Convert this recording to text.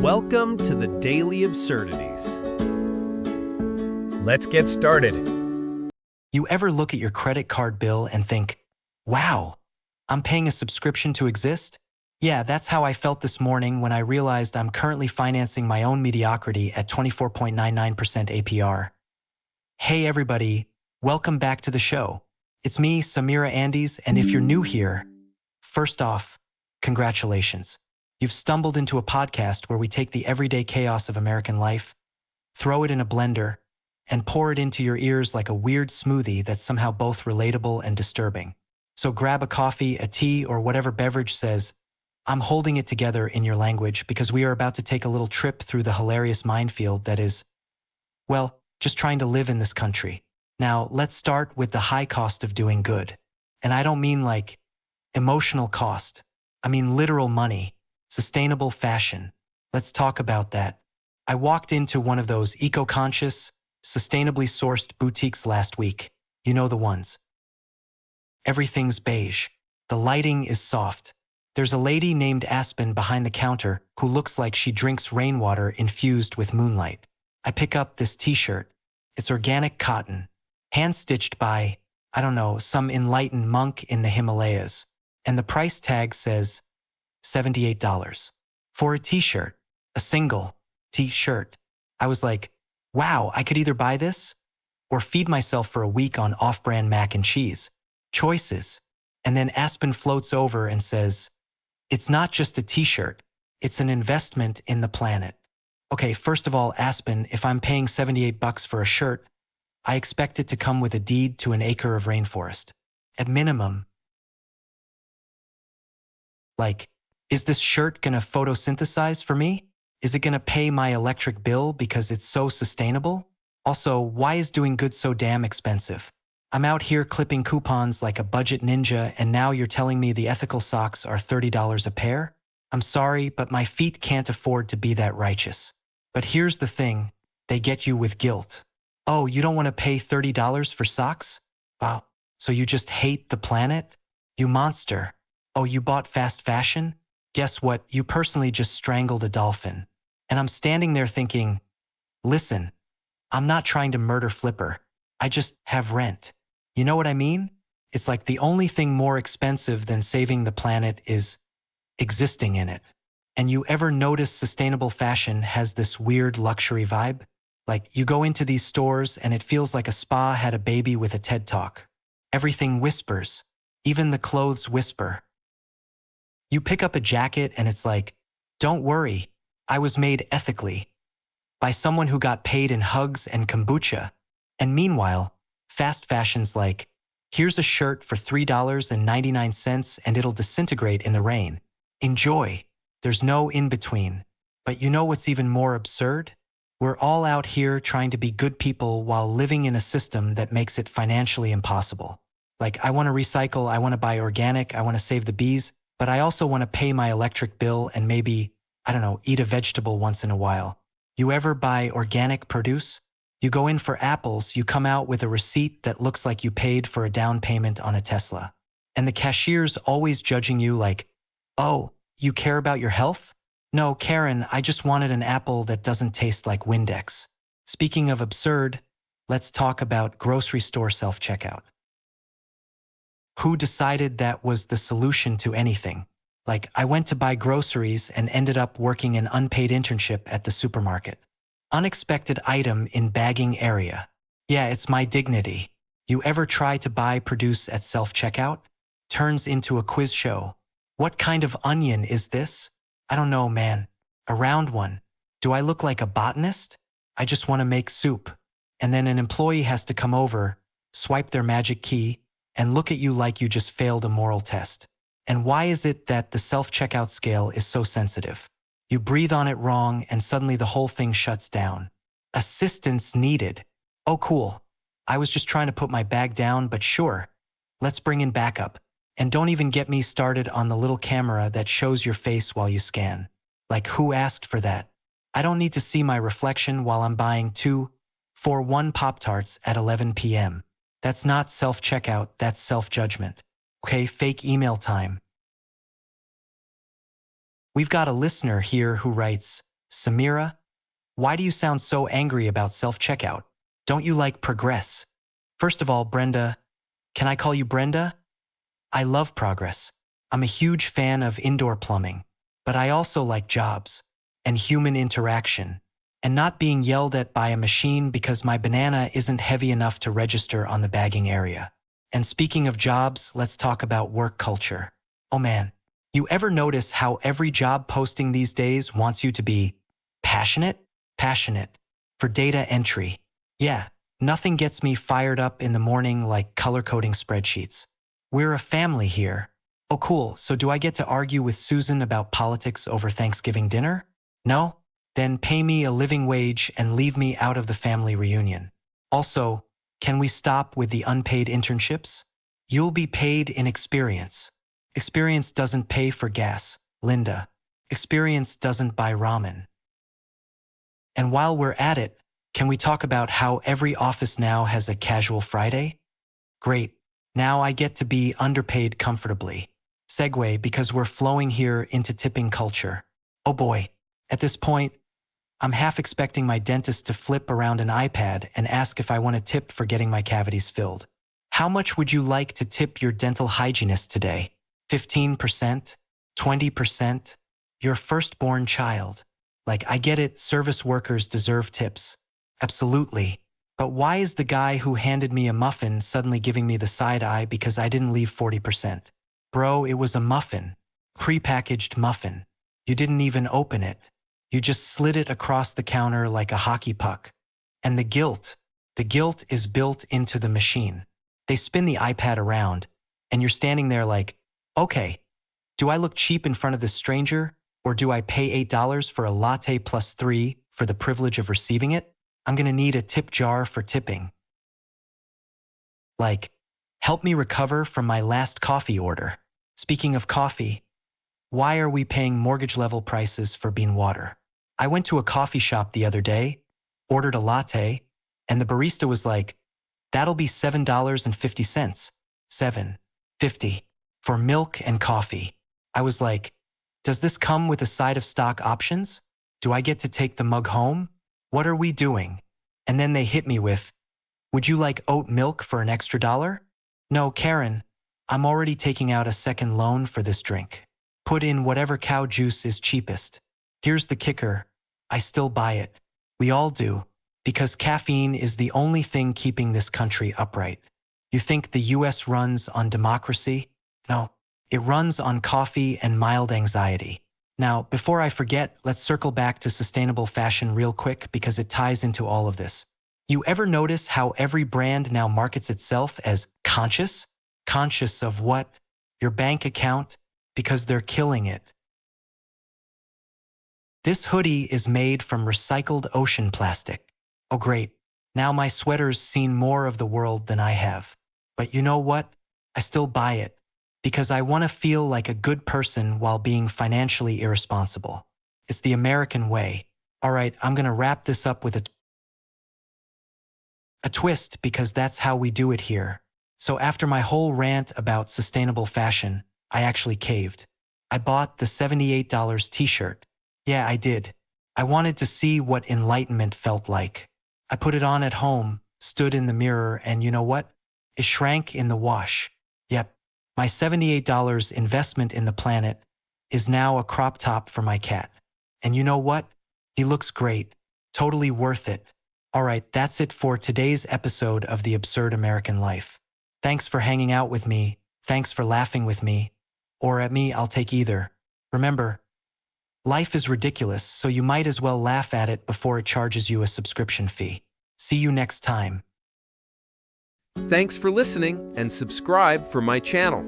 Welcome to the Daily Absurdities. Let's get started. You ever look at your credit card bill and think, wow, I'm paying a subscription to exist? Yeah, that's how I felt this morning when I realized I'm currently financing my own mediocrity at 24.99% APR. Hey everybody, welcome back to the show. It's me, Samira Andes, and if you're new here, first off, congratulations. You've stumbled into a podcast where we take the everyday chaos of American life, throw it in a blender, and pour it into your ears like a weird smoothie that's somehow both relatable and disturbing. So grab a coffee, a tea, or whatever beverage says, I'm holding it together in your language because we are about to take a little trip through the hilarious minefield that is, well, just trying to live in this country. Now, let's start with the high cost of doing good. And I don't mean like emotional cost. I mean literal money, sustainable fashion. Let's talk about that. I walked into one of those eco-conscious, sustainably sourced boutiques last week. You know the ones. Everything's beige. The lighting is soft. There's a lady named Aspen behind the counter who looks like she drinks rainwater infused with moonlight. I pick up this t-shirt. It's organic cotton, hand-stitched by, I don't know, some enlightened monk in the Himalayas. And the price tag says $78. For a t-shirt, a single t-shirt. I was like, wow, I could either buy this or feed myself for a week on off-brand mac and cheese. Choices. And then Aspen floats over and says, it's not just a t-shirt, it's an investment in the planet. Okay, first of all, Aspen, if I'm paying $78 for a shirt, I expect it to come with a deed to an acre of rainforest. At minimum. Like, is this shirt gonna photosynthesize for me? Is it gonna pay my electric bill because it's so sustainable? Also, why is doing good so damn expensive? I'm out here clipping coupons like a budget ninja and now you're telling me the ethical socks are $30 a pair? I'm sorry, but my feet can't afford to be that righteous. But here's the thing, they get you with guilt. Oh, you don't want to pay $30 for socks? Wow, so you just hate the planet? You monster. Oh, you bought fast fashion? Guess what, you personally just strangled a dolphin. And I'm standing there thinking, listen, I'm not trying to murder Flipper. I just have rent. You know what I mean? It's like the only thing more expensive than saving the planet is existing in it. And you ever notice sustainable fashion has this weird luxury vibe? Like you go into these stores and it feels like a spa had a baby with a TED Talk. Everything whispers. Even the clothes whisper. You pick up a jacket and it's like, don't worry, I was made ethically. By someone who got paid in hugs and kombucha. And meanwhile, fast fashion's like, here's a shirt for $3.99 and it'll disintegrate in the rain. Enjoy. There's no in-between. But you know what's even more absurd? We're all out here trying to be good people while living in a system that makes it financially impossible. Like, I want to recycle, I want to buy organic, I want to save the bees, but I also want to pay my electric bill and maybe, I don't know, eat a vegetable once in a while. You ever buy organic produce? You go in for apples, you come out with a receipt that looks like you paid for a down payment on a Tesla. And the cashier's always judging you like, oh, you care about your health? No, Karen, I just wanted an apple that doesn't taste like Windex. Speaking of absurd, let's talk about grocery store self-checkout. Who decided that was the solution to anything? Like, I went to buy groceries and ended up working an unpaid internship at the supermarket. Unexpected item in bagging area. Yeah, it's my dignity. You ever try to buy produce at self-checkout? Turns into a quiz show. What kind of onion is this? I don't know, man. A round one. Do I look like a botanist? I just want to make soup. And then an employee has to come over, swipe their magic key, and look at you like you just failed a moral test. And why is it that the self-checkout scale is so sensitive? You breathe on it wrong and suddenly the whole thing shuts down. Assistance needed. Oh cool. I was just trying to put my bag down, but sure. Let's bring in backup. And don't even get me started on the little camera that shows your face while you scan. Like, who asked for that? I don't need to see my reflection while I'm buying 2 for 1 Pop-Tarts at 11 p.m. That's not self-checkout, that's self-judgment. Okay, fake email time. We've got a listener here who writes, Samira, why do you sound so angry about self-checkout? Don't you like progress? First of all, Brenda, can I call you Brenda? I love progress. I'm a huge fan of indoor plumbing, but I also like jobs and human interaction and not being yelled at by a machine because my banana isn't heavy enough to register on the bagging area. And speaking of jobs, let's talk about work culture. Oh man, you ever notice how every job posting these days wants you to be passionate? Passionate for data entry. Yeah, nothing gets me fired up in the morning like color coding spreadsheets. We're a family here. Oh cool, so do I get to argue with Susan about politics over Thanksgiving dinner? No? Then pay me a living wage and leave me out of the family reunion. Also, can we stop with the unpaid internships? You'll be paid in experience. Experience doesn't pay for gas, Linda. Experience doesn't buy ramen. And while we're at it, can we talk about how every office now has a casual Friday? Great. Now I get to be underpaid comfortably. Segue because we're flowing here into tipping culture. Oh boy. At this point, I'm half expecting my dentist to flip around an iPad and ask if I want a tip for getting my cavities filled. How much would you like to tip your dental hygienist today? 15%? 20%? Your firstborn child. Like, I get it, service workers deserve tips. Absolutely. But why is the guy who handed me a muffin suddenly giving me the side eye because I didn't leave 40%? Bro, it was a muffin. Prepackaged muffin. You didn't even open it. You just slid it across the counter like a hockey puck. And the guilt is built into the machine. They spin the iPad around, and you're standing there like, okay, do I look cheap in front of this stranger, or do I pay $8 for a latte plus 3 for the privilege of receiving it? I'm gonna need a tip jar for tipping. Like, help me recover from my last coffee order. Speaking of coffee, why are we paying mortgage-level prices for bean water? I went to a coffee shop the other day, ordered a latte, and the barista was like, that'll be $7.50. $7.50 for milk and coffee. I was like, does this come with a side of stock options? Do I get to take the mug home? What are we doing? And then they hit me with, would you like oat milk for an extra $1? No, Karen, I'm already taking out a second loan for this drink. Put in whatever cow juice is cheapest. Here's the kicker. I still buy it. We all do, because caffeine is the only thing keeping this country upright. You think the US runs on democracy? No, it runs on coffee and mild anxiety. Now, before I forget, let's circle back to sustainable fashion real quick because it ties into all of this. You ever notice how every brand now markets itself as conscious? Conscious of what? Your bank account? Because they're killing it. This hoodie is made from recycled ocean plastic. Oh great, now my sweater's seen more of the world than I have. But you know what? I still buy it, because I want to feel like a good person while being financially irresponsible. It's the American way. Alright, I'm gonna wrap this up with a twist because that's how we do it here. So after my whole rant about sustainable fashion, I actually caved. I bought the $78 t-shirt. Yeah, I did. I wanted to see what enlightenment felt like. I put it on at home, stood in the mirror, and you know what? It shrank in the wash. Yep, my $78 investment in the planet is now a crop top for my cat. And you know what? He looks great. Totally worth it. Alright, that's it for today's episode of The Absurd American Life. Thanks for hanging out with me. Thanks for laughing with me. Or at me, I'll take either. Remember, life is ridiculous, so you might as well laugh at it before it charges you a subscription fee. See you next time. Thanks for listening and subscribe for my channel.